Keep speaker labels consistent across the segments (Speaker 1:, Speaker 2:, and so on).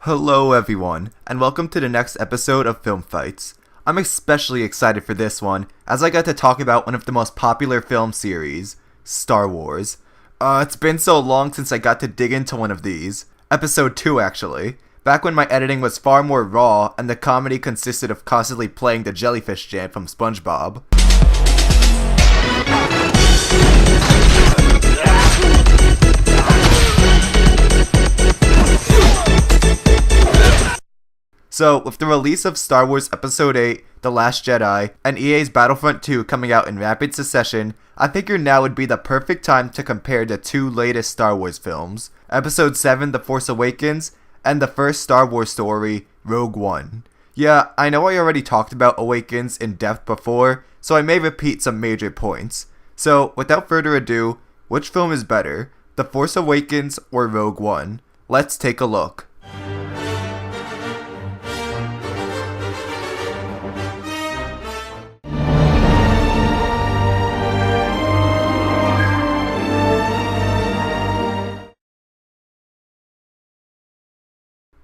Speaker 1: Hello everyone, and welcome to the next episode of Film Fights. I'm especially excited for this one, as I got to talk about one of the most popular film series, Star Wars. It's been so long since I got to dig into one of these. Episode 2 actually. Back when my editing was far more raw, and the comedy consisted of constantly playing the jellyfish jam from SpongeBob. So, with the release of Star Wars Episode 8, The Last Jedi, and EA's Battlefront 2 coming out in rapid succession, I figured now would be the perfect time to compare the two latest Star Wars films, Episode 7, The Force Awakens, and the first Star Wars story, Rogue One. Yeah, I know I already talked about Awakens in depth before, so I may repeat some major points. So, without further ado, which film is better, The Force Awakens or Rogue One? Let's take a look.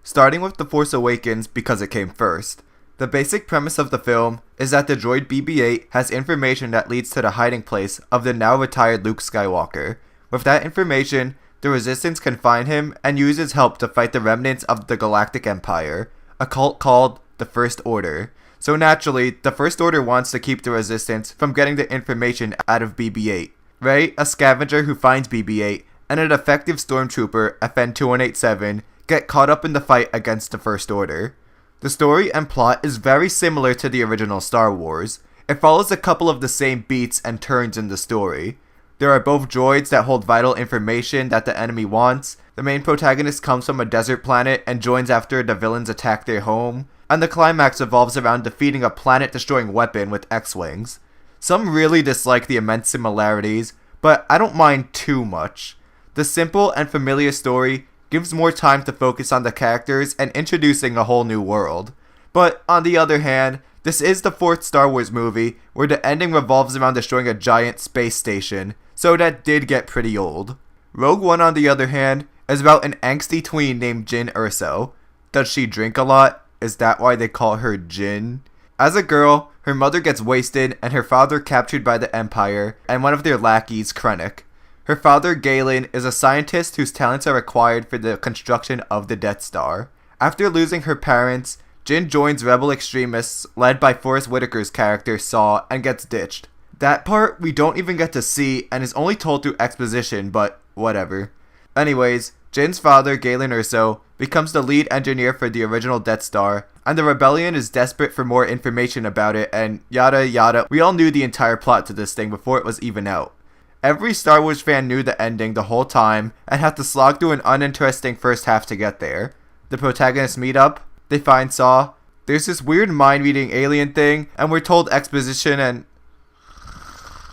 Speaker 1: Starting with The Force Awakens because it came first. The basic premise of the film is that the droid BB-8 has information that leads to the hiding place of the now retired Luke Skywalker. With that information, the Resistance can find him and use his help to fight the remnants of the Galactic Empire, a cult called the First Order. So naturally, the First Order wants to keep the Resistance from getting the information out of BB-8. Rey, a scavenger who finds BB-8, and an effective stormtrooper, FN-2187, get caught up in the fight against the First Order. The story and plot is very similar to the original Star Wars. It follows a couple of the same beats and turns in the story. There are both droids that hold vital information that the enemy wants. The main protagonist comes from a desert planet and joins after the villains attack their home. And the climax revolves around defeating a planet-destroying weapon with X-Wings. Some really dislike the immense similarities, but I don't mind too much. The simple and familiar story gives more time to focus on the characters and introducing a whole new world. But on the other hand, this is the fourth Star Wars movie where the ending revolves around destroying a giant space station, so that did get pretty old. Rogue One, on the other hand, is about an angsty tween named Jyn Erso. Does she drink a lot? Is that why they call her Jyn? As a girl, her mother gets wasted and her father captured by the Empire and one of their lackeys, Krennic. Her father, Galen, is a scientist whose talents are required for the construction of the Death Star. After losing her parents, Jyn joins rebel extremists led by Forrest Whitaker's character, Saw, and gets ditched. That part we don't even get to see and is only told through exposition, but whatever. Anyways, Jyn's father, Galen Erso, becomes the lead engineer for the original Death Star, and the rebellion is desperate for more information about it, and yada yada. We all knew the entire plot to this thing before it was even out. Every Star Wars fan knew the ending the whole time and had to slog through an uninteresting first half to get there. The protagonists meet up, they find Saw, there's this weird mind-reading alien thing, and we're told exposition and...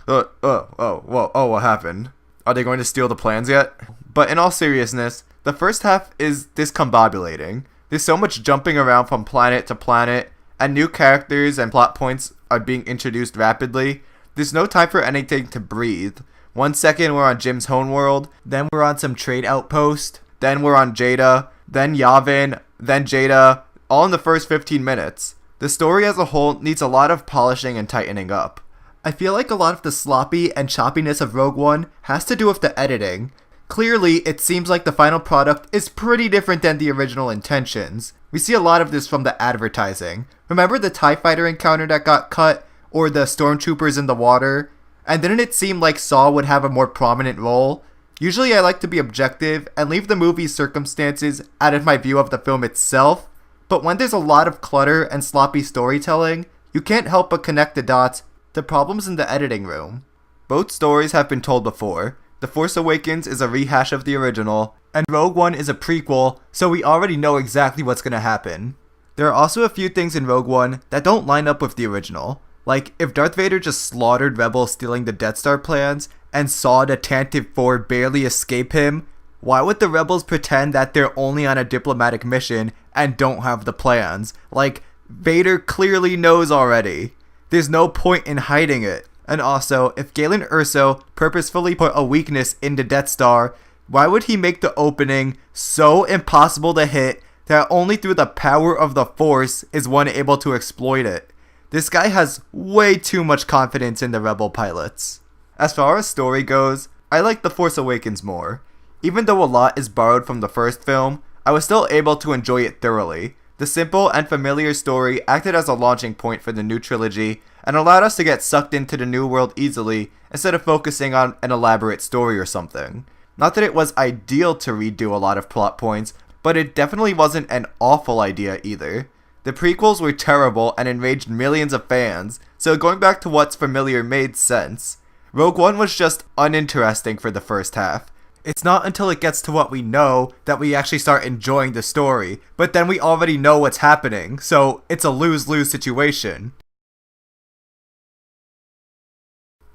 Speaker 1: what happened? Are they going to steal the plans yet? But in all seriousness, the first half is discombobulating. There's so much jumping around from planet to planet, and new characters and plot points are being introduced rapidly. There's no time for anything to breathe. 1 second we're on Jim's homeworld, then we're on some trade outpost, then we're on Jada, then Yavin, then Jada, all in the first 15 minutes. The story as a whole needs a lot of polishing and tightening up. I feel like a lot of the sloppy and choppiness of Rogue One has to do with the editing. Clearly, it seems like the final product is pretty different than the original intentions. We see a lot of this from the advertising. Remember the TIE fighter encounter that got cut? Or the stormtroopers in the water? And didn't it seem like Saw would have a more prominent role? Usually I like to be objective and leave the movie's circumstances out of my view of the film itself, but when there's a lot of clutter and sloppy storytelling, you can't help but connect the dots to problems in the editing room. Both stories have been told before. The Force Awakens is a rehash of the original, and Rogue One is a prequel, so we already know exactly what's gonna happen. There are also a few things in Rogue One that don't line up with the original. Like, if Darth Vader just slaughtered rebels stealing the Death Star plans and saw the Tantive 4 barely escape him, why would the rebels pretend that they're only on a diplomatic mission and don't have the plans? Like, Vader clearly knows already. There's no point in hiding it. And also, if Galen Erso purposefully put a weakness in the Death Star, why would he make the opening so impossible to hit that only through the power of the Force is one able to exploit it. This guy has way too much confidence in the Rebel pilots. As far as story goes, I like The Force Awakens more. Even though a lot is borrowed from the first film, I was still able to enjoy it thoroughly. The simple and familiar story acted as a launching point for the new trilogy and allowed us to get sucked into the new world easily instead of focusing on an elaborate story or something. Not that it was ideal to redo a lot of plot points, but it definitely wasn't an awful idea either. The prequels were terrible and enraged millions of fans, so going back to what's familiar made sense. Rogue One was just uninteresting for the first half. It's not until it gets to what we know that we actually start enjoying the story, but then we already know what's happening, so it's a lose-lose situation.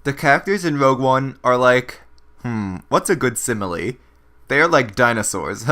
Speaker 1: The characters in Rogue One are like, what's a good simile? They are like dinosaurs.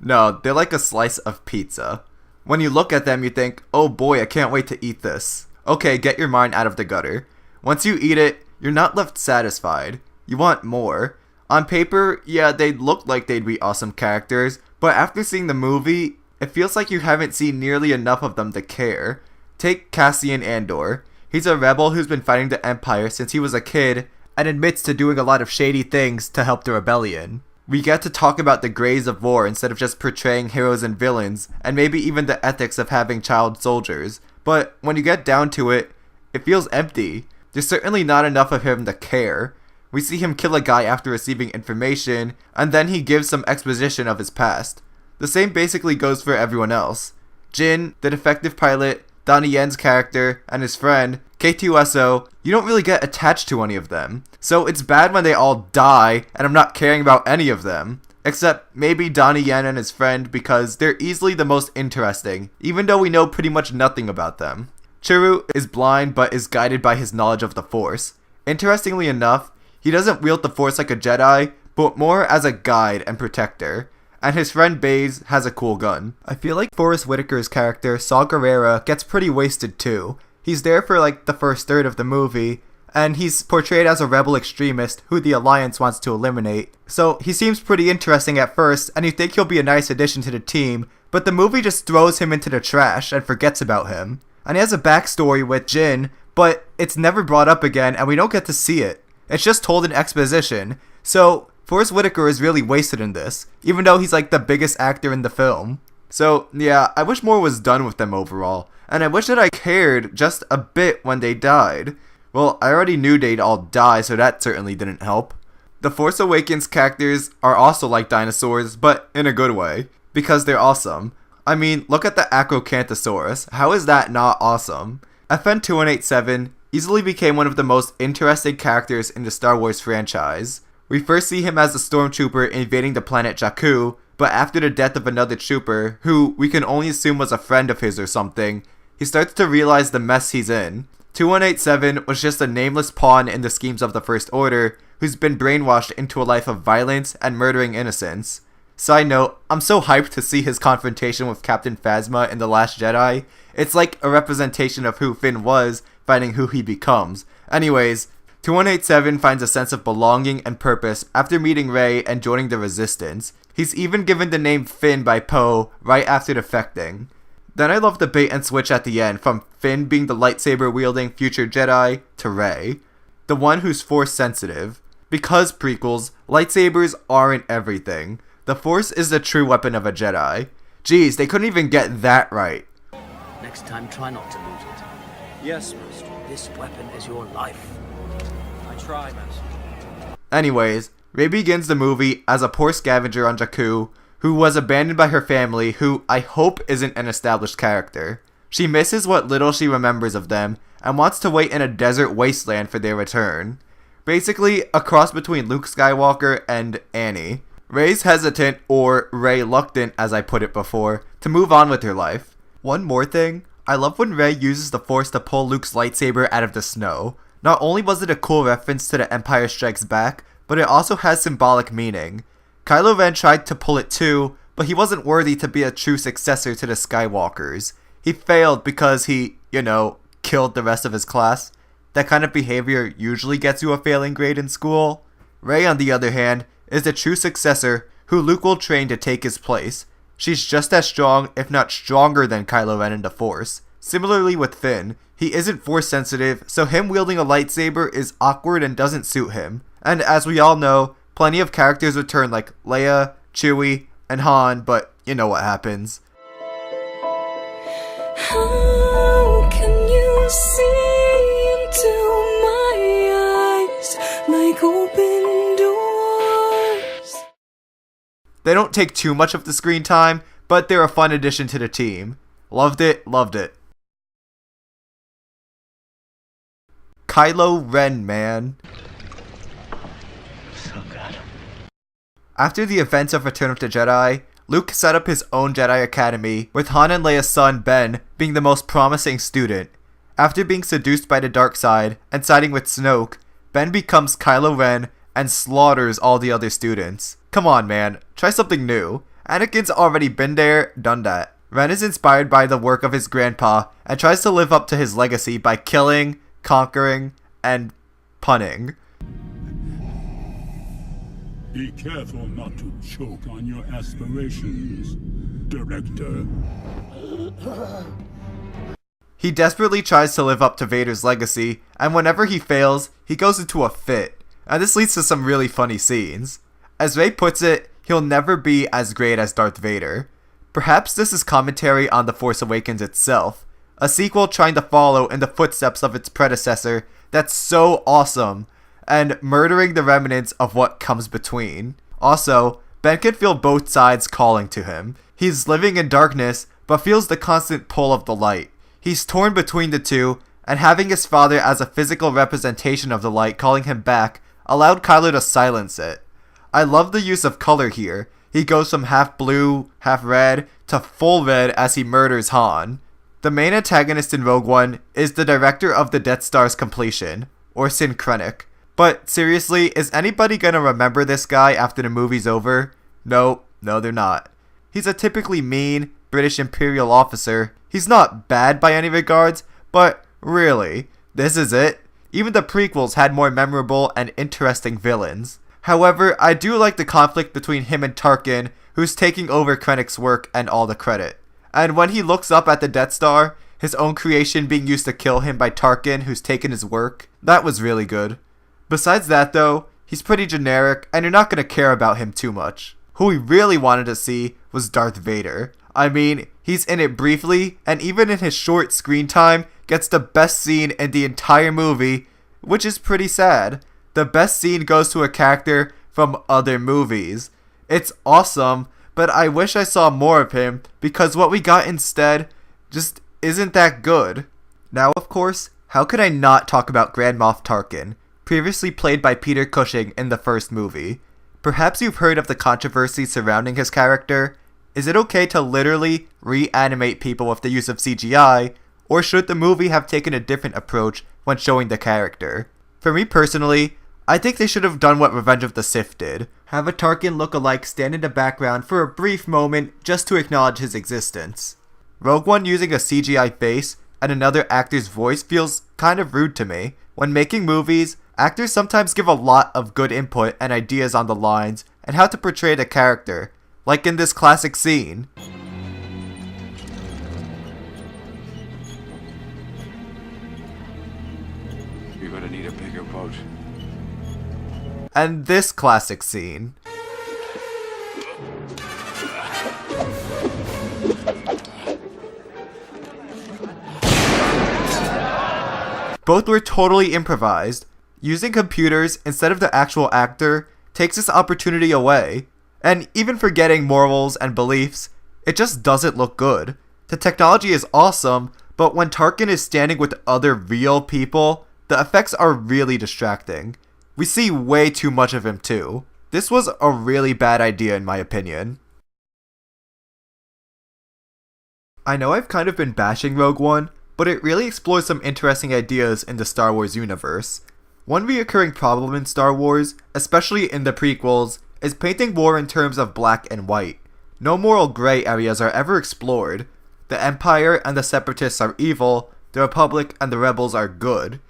Speaker 1: No, they're like a slice of pizza. When you look at them, you think, oh boy, I can't wait to eat this. Okay, get your mind out of the gutter. Once you eat it, you're not left satisfied. You want more. On paper, yeah, they look like they'd be awesome characters, but after seeing the movie, it feels like you haven't seen nearly enough of them to care. Take Cassian Andor. He's a rebel who's been fighting the Empire since he was a kid, and admits to doing a lot of shady things to help the rebellion. We get to talk about the grays of war instead of just portraying heroes and villains, and maybe even the ethics of having child soldiers, but when you get down to it, it feels empty. There's certainly not enough of him to care. We see him kill a guy after receiving information, and then he gives some exposition of his past. The same basically goes for everyone else. Jin, the defective pilot, Donnie Yen's character, and his friend, K2SO, you don't really get attached to any of them. So it's bad when they all die, and I'm not caring about any of them. Except maybe Donnie Yen and his friend, because they're easily the most interesting, even though we know pretty much nothing about them. Chirrut is blind but is guided by his knowledge of the Force. Interestingly enough, he doesn't wield the Force like a Jedi, but more as a guide and protector. And his friend Baze has a cool gun. I feel like Forrest Whitaker's character, Saw Gerrera, gets pretty wasted too. He's there for like the first third of the movie, and he's portrayed as a rebel extremist who the Alliance wants to eliminate. So he seems pretty interesting at first, and you think he'll be a nice addition to the team, but the movie just throws him into the trash and forgets about him. And he has a backstory with Jin, but it's never brought up again and we don't get to see it. It's just told in exposition, so Forrest Whitaker is really wasted in this, even though he's like the biggest actor in the film. So yeah, I wish more was done with them overall, and I wish that I cared just a bit when they died. Well, I already knew they'd all die, so that certainly didn't help. The Force Awakens characters are also like dinosaurs, but in a good way, because they're awesome. I mean, look at the Acrocanthosaurus, how is that not awesome? FN2187 easily became one of the most interesting characters in the Star Wars franchise. We first see him as a stormtrooper invading the planet Jakku, but after the death of another trooper, who we can only assume was a friend of his or something, he starts to realize the mess he's in. 2187 was just a nameless pawn in the schemes of the First Order, who's been brainwashed into a life of violence and murdering innocents. Side note, I'm so hyped to see his confrontation with Captain Phasma in The Last Jedi. It's like a representation of who Finn was, finding who he becomes. Anyways, 2187 finds a sense of belonging and purpose after meeting Rey and joining the Resistance. He's even given the name Finn by Poe right after defecting. Then I love the bait and switch at the end, from Finn being the lightsaber-wielding future Jedi to Rey, the one who's Force sensitive. Because prequels, lightsabers aren't everything. The Force is the true weapon of a Jedi. Jeez, they couldn't even get that right.
Speaker 2: Next time, try not to lose it.
Speaker 3: Yes, Master.
Speaker 2: This weapon is your life.
Speaker 3: I try, Master.
Speaker 1: Anyways, Rey begins the movie as a poor scavenger on Jakku, who was abandoned by her family, who I hope isn't an established character. She misses what little she remembers of them, and wants to wait in a desert wasteland for their return. Basically, a cross between Luke Skywalker and Annie. Rey's hesitant, or Reluctant as I put it before, to move on with her life. One more thing, I love when Rey uses the Force to pull Luke's lightsaber out of the snow. Not only was it a cool reference to The Empire Strikes Back, but it also has symbolic meaning. Kylo Ren tried to pull it too, but he wasn't worthy to be a true successor to the Skywalkers. He failed because he, killed the rest of his class. That kind of behavior usually gets you a failing grade in school. Rey, on the other hand, is the true successor who Luke will train to take his place. she's just as strong, if not stronger than Kylo Ren in the Force. Similarly with Finn, he isn't Force sensitive, so him wielding a lightsaber is awkward and doesn't suit him. And as we all know, plenty of characters return like Leia, Chewie, and Han, but you know what happens.
Speaker 4: How can you see into my eyes like open doors?
Speaker 1: They don't take too much of the screen time, but they're a fun addition to the team. Loved it, loved it. Kylo Ren, man.
Speaker 2: So good.
Speaker 1: After the events of Return of the Jedi, Luke set up his own Jedi Academy, with Han and Leia's son Ben being the most promising student. After being seduced by the dark side and siding with Snoke, Ben becomes Kylo Ren and slaughters all the other students. Come on, man, try something new. Anakin's already been there, done that. Ren is inspired by the work of his grandpa and tries to live up to his legacy by killing, conquering, and punning.
Speaker 5: Be careful not to choke on your aspirations, Director.
Speaker 1: He desperately tries to live up to Vader's legacy, and whenever he fails, he goes into a fit. And this leads to some really funny scenes. As Rey puts it, he'll never be as great as Darth Vader. Perhaps this is commentary on The Force Awakens itself, a sequel trying to follow in the footsteps of its predecessor that's so awesome, and murdering the remnants of what comes between. Also, Ben can feel both sides calling to him. He's living in darkness, but feels the constant pull of the light. He's torn between the two, and having his father as a physical representation of the light calling him back allowed Kylo to silence it. I love the use of color here. He goes from half blue, half red, to full red as he murders Han. The main antagonist in Rogue One is the director of the Death Star's completion, Orson Krennic. But seriously, is anybody gonna remember this guy after the movie's over? No, they're not. He's a typically mean British Imperial officer. He's not bad by any regards, but really, this is it? Even the prequels had more memorable and interesting villains. However, I do like the conflict between him and Tarkin, who's taking over Krennic's work and all the credit. And when he looks up at the Death Star, his own creation being used to kill him by Tarkin, who's taken his work, that was really good. Besides that though, he's pretty generic and you're not going to care about him too much. Who we really wanted to see was Darth Vader. I mean, he's in it briefly, and even in his short screen time, gets the best scene in the entire movie, which is pretty sad. The best scene goes to a character from other movies. It's awesome, but I wish I saw more of him, because what we got instead just isn't that good. Now of course, how could I not talk about Grand Moff Tarkin, previously played by Peter Cushing in the first movie? Perhaps you've heard of the controversy surrounding his character. Is it okay to literally reanimate people with the use of CGI, or should the movie have taken a different approach when showing the character? For me personally, I think they should have done what Revenge of the Sith did. Have a Tarkin look-alike stand in the background for a brief moment just to acknowledge his existence. Rogue One using a CGI face and another actor's voice feels kind of rude to me. When making movies, actors sometimes give a lot of good input and ideas on the lines and how to portray the character, like in this classic scene.
Speaker 6: You're gonna need a bigger boat.
Speaker 1: And this classic scene. Both were totally improvised. Using computers instead of the actual actor takes this opportunity away. And even forgetting morals and beliefs, it just doesn't look good. The technology is awesome, but when Tarkin is standing with other real people, the effects are really distracting. We see way too much of him too. This was a really bad idea in my opinion. I know I've kind of been bashing Rogue One, but it really explores some interesting ideas in the Star Wars universe. One recurring problem in Star Wars, especially in the prequels, is painting war in terms of black and white. No moral gray areas are ever explored. The Empire and the Separatists are evil, the Republic and the Rebels are good.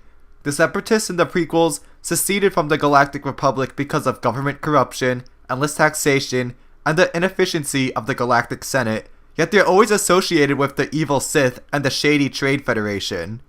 Speaker 1: The Separatists in the prequels seceded from the Galactic Republic because of government corruption, endless taxation, and the inefficiency of the Galactic Senate, yet they're always associated with the evil Sith and the shady Trade Federation.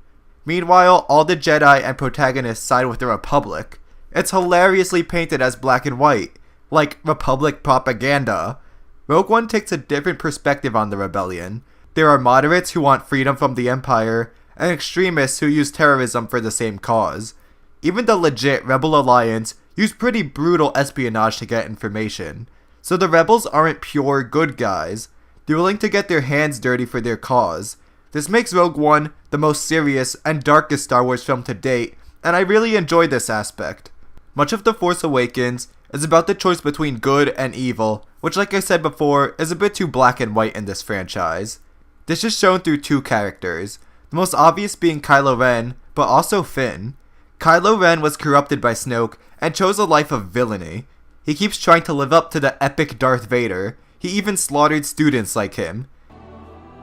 Speaker 1: Meanwhile, all the Jedi and protagonists side with the Republic. It's hilariously painted as black and white, like Republic propaganda. Rogue One takes a different perspective on the rebellion. There are moderates who want freedom from the Empire, and extremists who use terrorism for the same cause. Even the legit Rebel Alliance use pretty brutal espionage to get information. So the rebels aren't pure good guys. They're willing to get their hands dirty for their cause. This makes Rogue One the most serious and darkest Star Wars film to date, and I really enjoy this aspect. Much of The Force Awakens is about the choice between good and evil, which, like I said before, is a bit too black and white in this franchise. This is shown through two characters, the most obvious being Kylo Ren, but also Finn. Kylo Ren was corrupted by Snoke and chose a life of villainy. He keeps trying to live up to the epic Darth Vader. He even slaughtered students like him.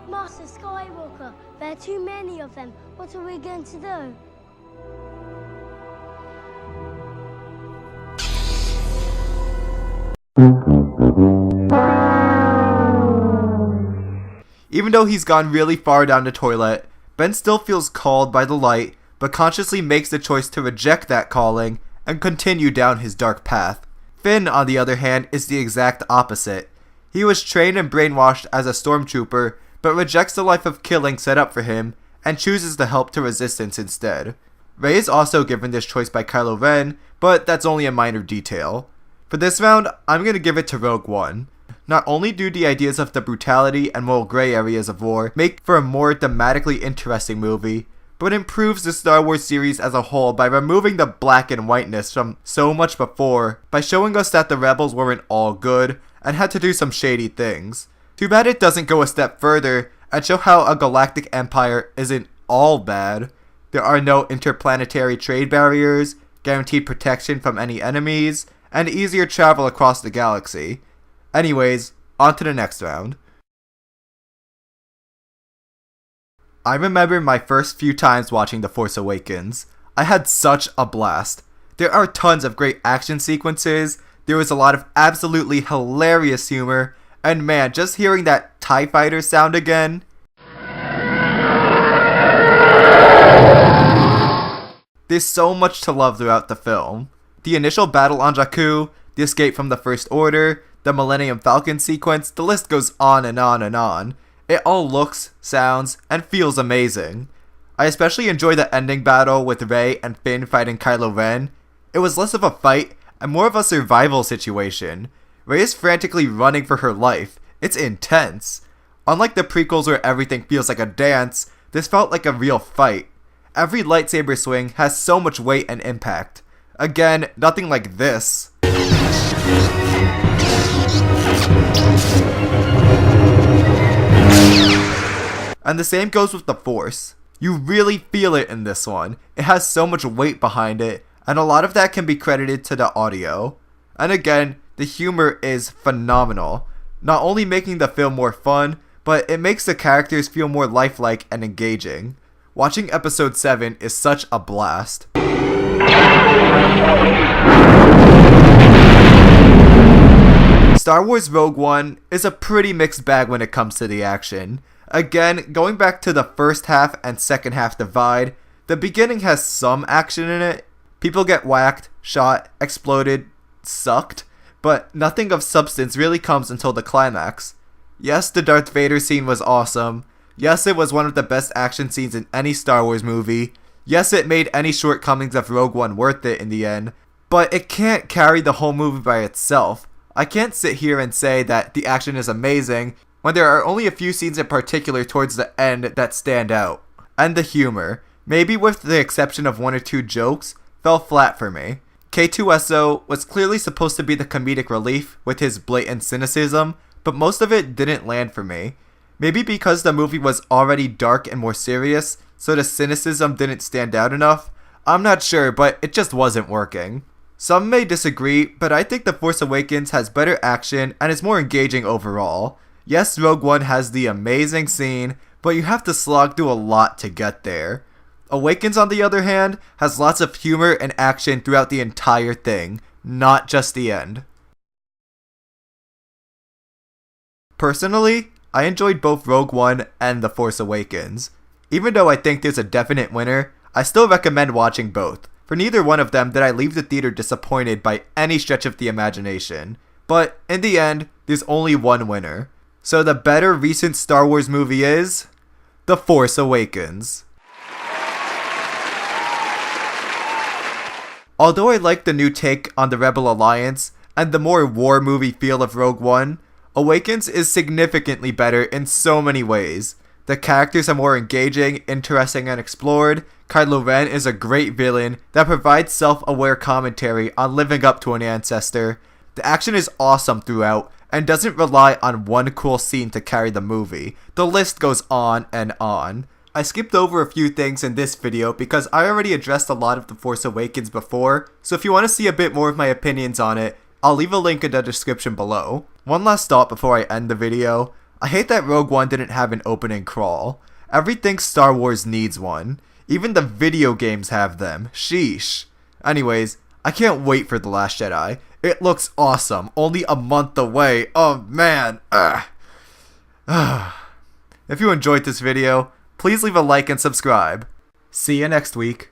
Speaker 7: Master Skywalker, there are too many of them. What are we going to do?
Speaker 1: Even though he's gone really far down the toilet, Ben still feels called by the light, but consciously makes the choice to reject that calling and continue down his dark path. Finn, on the other hand, is the exact opposite. He was trained and brainwashed as a stormtrooper, but rejects the life of killing set up for him, and chooses to help to Resistance instead. Rey is also given this choice by Kylo Ren, but that's only a minor detail. For this round, I'm going to give it to Rogue One. Not only do the ideas of the brutality and moral gray areas of war make for a more thematically interesting movie, but improves the Star Wars series as a whole by removing the black and whiteness from so much before, by showing us that the rebels weren't all good and had to do some shady things. Too bad it doesn't go a step further and show how a galactic empire isn't all bad. There are no interplanetary trade barriers, guaranteed protection from any enemies, and easier travel across the galaxy. Anyways, on to the next round. I remember my first few times watching The Force Awakens. I had such a blast. There are tons of great action sequences, there was a lot of absolutely hilarious humor, and man, just hearing that TIE fighter sound again. There's so much to love throughout the film. The initial battle on Jakku, the escape from the First Order, the Millennium Falcon sequence, the list goes on and on and on. It all looks, sounds, and feels amazing. I especially enjoy the ending battle with Rey and Finn fighting Kylo Ren. It was less of a fight and more of a survival situation. Rey is frantically running for her life. It's intense. Unlike the prequels where everything feels like a dance, this felt like a real fight. Every lightsaber swing has so much weight and impact. Again, nothing like this. And the same goes with the Force. You really feel it in this one. It has so much weight behind it, and a lot of that can be credited to the audio. And again, the humor is phenomenal. Not only making the film more fun, but it makes the characters feel more lifelike and engaging. Watching episode 7 is such a blast. Star Wars Rogue One is a pretty mixed bag when it comes to the action. Again, going back to the first half and second half divide, the beginning has some action in it. People get whacked, shot, exploded, sucked, but nothing of substance really comes until the climax. Yes, the Darth Vader scene was awesome. Yes, it was one of the best action scenes in any Star Wars movie. Yes, it made any shortcomings of Rogue One worth it in the end, but it can't carry the whole movie by itself. I can't sit here and say that the action is amazing when there are only a few scenes in particular towards the end that stand out. And the humor, maybe with the exception of one or two jokes, fell flat for me. K2SO was clearly supposed to be the comedic relief with his blatant cynicism, but most of it didn't land for me. Maybe because the movie was already dark and more serious, so the cynicism didn't stand out enough. I'm not sure, but it just wasn't working. Some may disagree, but I think The Force Awakens has better action and is more engaging overall. Yes, Rogue One has the amazing scene, but you have to slog through a lot to get there. Awakens, on the other hand, has lots of humor and action throughout the entire thing, not just the end. Personally, I enjoyed both Rogue One and The Force Awakens. Even though I think there's a definite winner, I still recommend watching both. For neither one of them did I leave the theater disappointed by any stretch of the imagination. But in the end, there's only one winner. So the better recent Star Wars movie is The Force Awakens. Although I like the new take on the Rebel Alliance and the more war movie feel of Rogue One, Awakens is significantly better in so many ways. The characters are more engaging, interesting, and explored. Kylo Ren is a great villain that provides self-aware commentary on living up to an ancestor. The action is awesome throughout and doesn't rely on one cool scene to carry the movie. The list goes on and on. I skipped over a few things in this video because I already addressed a lot of The Force Awakens before, so if you want to see a bit more of my opinions on it, I'll leave a link in the description below. One last thought before I end the video. I hate that Rogue One didn't have an opening crawl. Everything Star Wars needs one. Even the video games have them. Sheesh. Anyways, I can't wait for The Last Jedi. It looks awesome. Only a month away. Oh man. If you enjoyed this video, please leave a like and subscribe. See you next week.